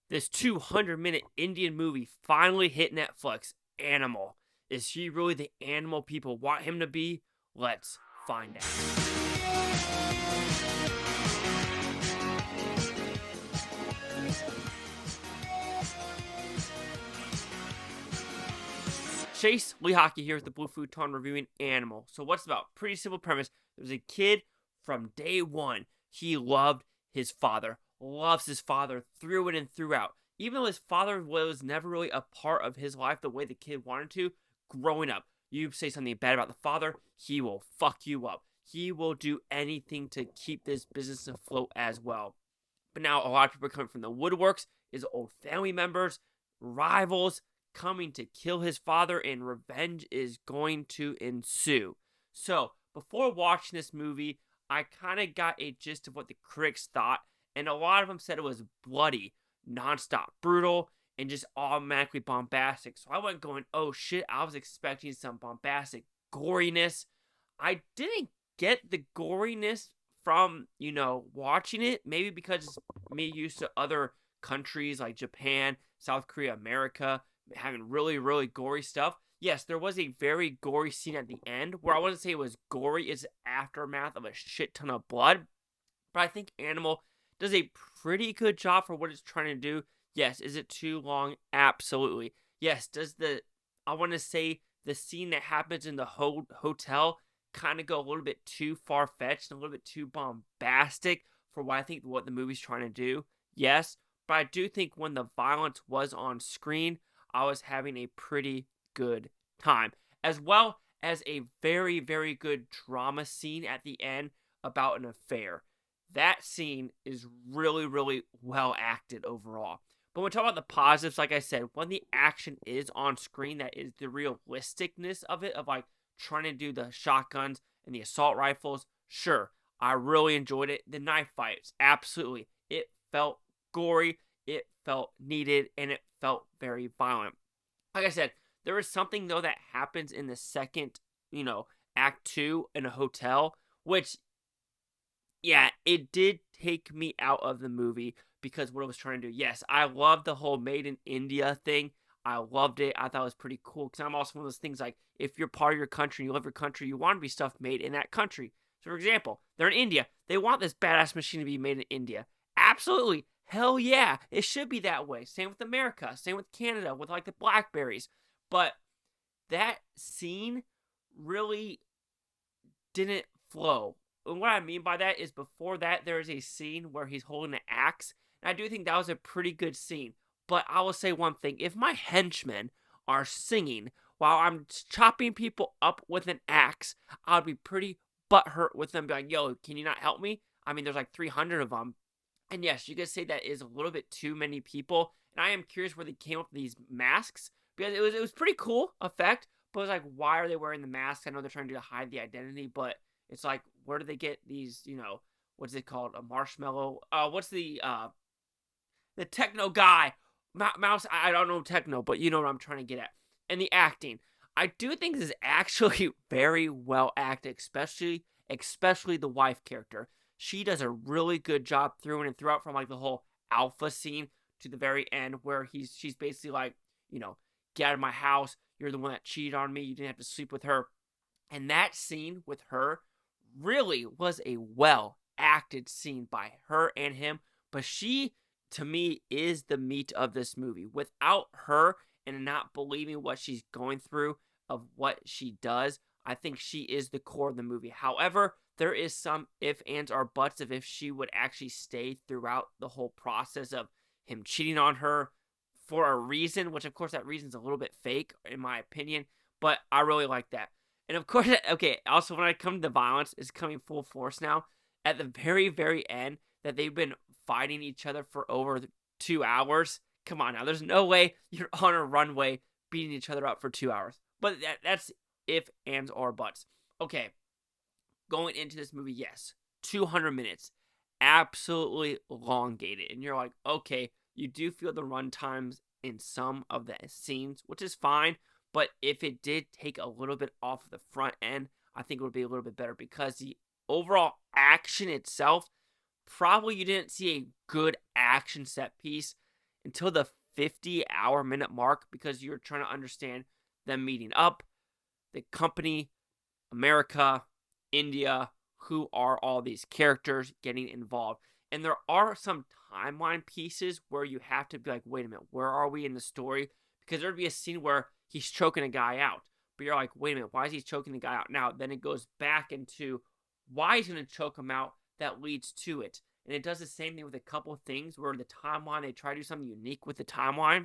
This 200-minute Indian movie finally hit Netflix. Animal. Is he really the animal people want him to be? Let's find out. Chase Lee Hockey here with the Blue Futon reviewing Animal. So what's it about? Pretty simple premise. There's a kid from day one. He loved his father. Loves his father through and throughout. Even though his father was never really a part of his life the way the kid wanted to, growing up, you say something bad about the father, he will fuck you up. He will do anything to keep this business afloat as well. But now a lot of people are coming from the woodworks, his old family members, rivals, coming to kill his father, and revenge is going to ensue. So, before watching this movie, I kind of got a gist of what the critics thought, and a lot of them said it was bloody, nonstop brutal, and just automatically bombastic. So I went going, oh shit, I was expecting some bombastic goriness. I didn't get the goriness from, watching it. Maybe because it's me used to other countries like Japan, South Korea, America, having really, really gory stuff. Yes, there was a very gory scene at the end where I wouldn't say it was gory. It's aftermath of a shit ton of blood. But I think Animal does a pretty good job for what it's trying to do. Yes, is it too long? Absolutely. Yes, I want to say the scene that happens in the hotel kind of go a little bit too far-fetched and a little bit too bombastic for what the movie's trying to do. Yes, but I do think when the violence was on screen, I was having a pretty good time, as well as a very, very good drama scene at the end about an affair. That scene is really, really well acted overall. But when we talk about the positives, like I said, when the action is on screen, that is the realisticness of it, of like trying to do the shotguns and the assault rifles. Sure, I really enjoyed it. The knife fights, absolutely. It felt gory, it felt needed, and it felt very violent. Like I said, there is something though that happens in the second, act 2 in a hotel, which, yeah, it did take me out of the movie because what I was trying to do. Yes, I loved the whole made in India thing. I loved it. I thought it was pretty cool because I'm also one of those things like if you're part of your country, you love your country, you want to be stuff made in that country. So, for example, they're in India. They want this badass machine to be made in India. Absolutely. Hell yeah. It should be that way. Same with America. Same with Canada with like the Blackberries. But that scene really didn't flow. And what I mean by that is before that, there is a scene where he's holding an axe. And I do think that was a pretty good scene. But I will say one thing. If my henchmen are singing while I'm chopping people up with an axe, I'd be pretty butthurt with them. Be like, yo, can you not help me? I mean, there's like 300 of them. And yes, you could say that is a little bit too many people. And I am curious where they came up with these masks. Because it was pretty cool effect. But it was like, why are they wearing the masks? I know they're trying to hide the identity. But it's like, where do they get these, what's it called? A marshmallow? What's the techno guy? Mouse, I don't know techno, but you know what I'm trying to get at. And the acting. I do think this is actually very well acted, especially the wife character. She does a really good job through and throughout, from like the whole alpha scene to the very end where she's basically like, get out of my house. You're the one that cheated on me. You didn't have to sleep with her. And that scene with her really was a well acted scene by her and him. But she, to me, is the meat of this movie. Without her and not believing what she's going through of what she does, I think she is the core of the movie. However, there is some if, ands, or buts of if she would actually stay throughout the whole process of him cheating on her for a reason, which of course that reason's a little bit fake in my opinion, but I really like that. And of course, okay, also when I come to the violence, it's coming full force now. At the very, very end, that they've been fighting each other for over 2 hours. Come on now, there's no way you're on a runway beating each other up for 2 hours. But that's if, ands, or buts. Okay, going into this movie, yes, 200 minutes. Absolutely elongated. And you're like, okay, you do feel the run times in some of the scenes, which is fine. But if it did take a little bit off the front end, I think it would be a little bit better because the overall action itself, probably you didn't see a good action set piece until the 50-hour-minute mark because you're trying to understand them meeting up, the company, America, India, who are all these characters getting involved. And there are some timeline pieces where you have to be like, wait a minute, where are we in the story? Because there'd be a scene where he's choking a guy out. But you're like, wait a minute, why is he choking the guy out now? Then it goes back into why he's going to choke him out that leads to it. And it does the same thing with a couple of things where the timeline, they try to do something unique with the timeline.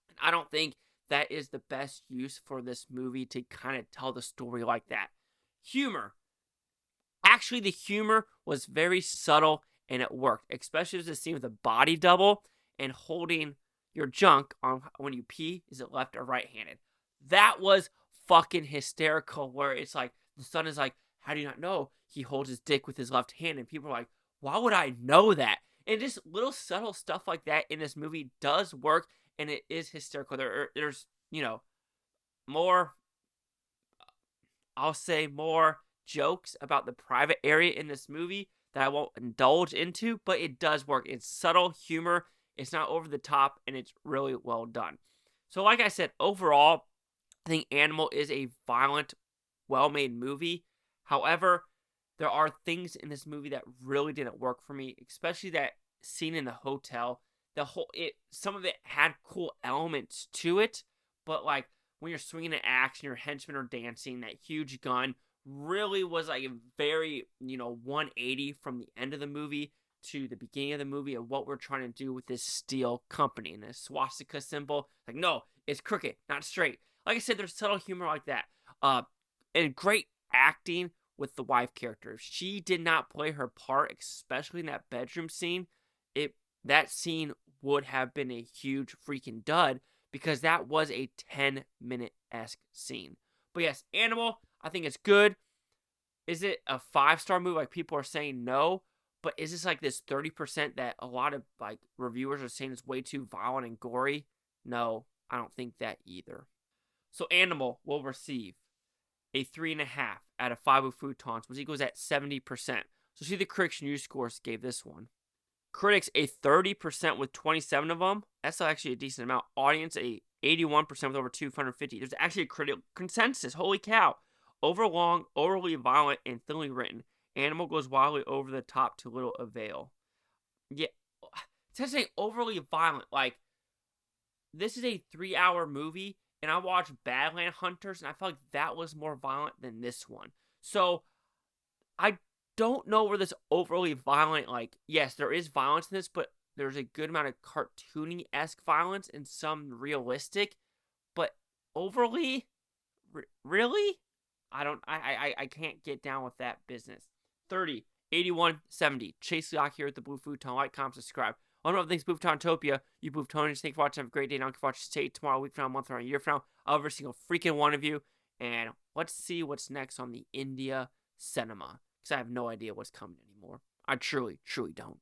And I don't think that is the best use for this movie to kind of tell the story like that. Humor. Actually, the humor was very subtle and it worked, especially as the scene with the body double and holding your junk on when you pee. Is it left or right-handed? That was fucking hysterical, where it's like the son is like, how do you not know he holds his dick with his left hand? And people are like, why would I know that? And just little subtle stuff like that in this movie does work, and it is hysterical. There's more, I'll say more jokes about the private area in this movie that I won't indulge into, but it does work. It's subtle humor. It's not over the top, and it's really well done. So like I said, overall, I think Animal is a violent, well-made movie. However, there are things in this movie that really didn't work for me, especially that scene in the hotel. Some of it had cool elements to it, but like when you're swinging an axe and your henchmen are dancing, that huge gun really was like a very, 180 from the end of the movie to the beginning of the movie of what we're trying to do with this steel company and this swastika symbol. Like, no, it's crooked, not straight. Like I said, there's subtle humor like that. And great acting with the wife character. If she did not play her part, especially in that bedroom scene, that scene would have been a huge freaking dud because that was a 10-minute-esque scene. But yes, Animal, I think it's good. Is it a 5-star movie like people are saying? No. But is this like this 30% that a lot of like reviewers are saying is way too violent and gory? No, I don't think that either. So Animal will receive a 3.5 out of 5 futons, which equals at 70%. So see the critics' news scores gave this one. Critics a 30% with 27 of them. That's actually a decent amount. Audience a 81% with over 250. There's actually a critical consensus. Holy cow. Overlong, overly violent, and thinly written. Animal goes wildly over the top to little avail. Yeah, it's saying overly violent. Like, this is a 3-hour movie, and I watched Badland Hunters, and I felt like that was more violent than this one. So, I don't know where this overly violent, like, yes, there is violence in this, but there's a good amount of cartoony-esque violence and some realistic, but overly? Really? I can't get down with that business. 30, 81, 70. Chase Lock here at the Blue Futon. Like, comment, subscribe. On other things, Booftopia, you Booftonians, thank you for watching. Have a great day. Don't watch today, tomorrow, a week from now, a month from now, a year from now. Every single freaking one of you. And let's see what's next on the India cinema. Because I have no idea what's coming anymore. I truly, truly don't.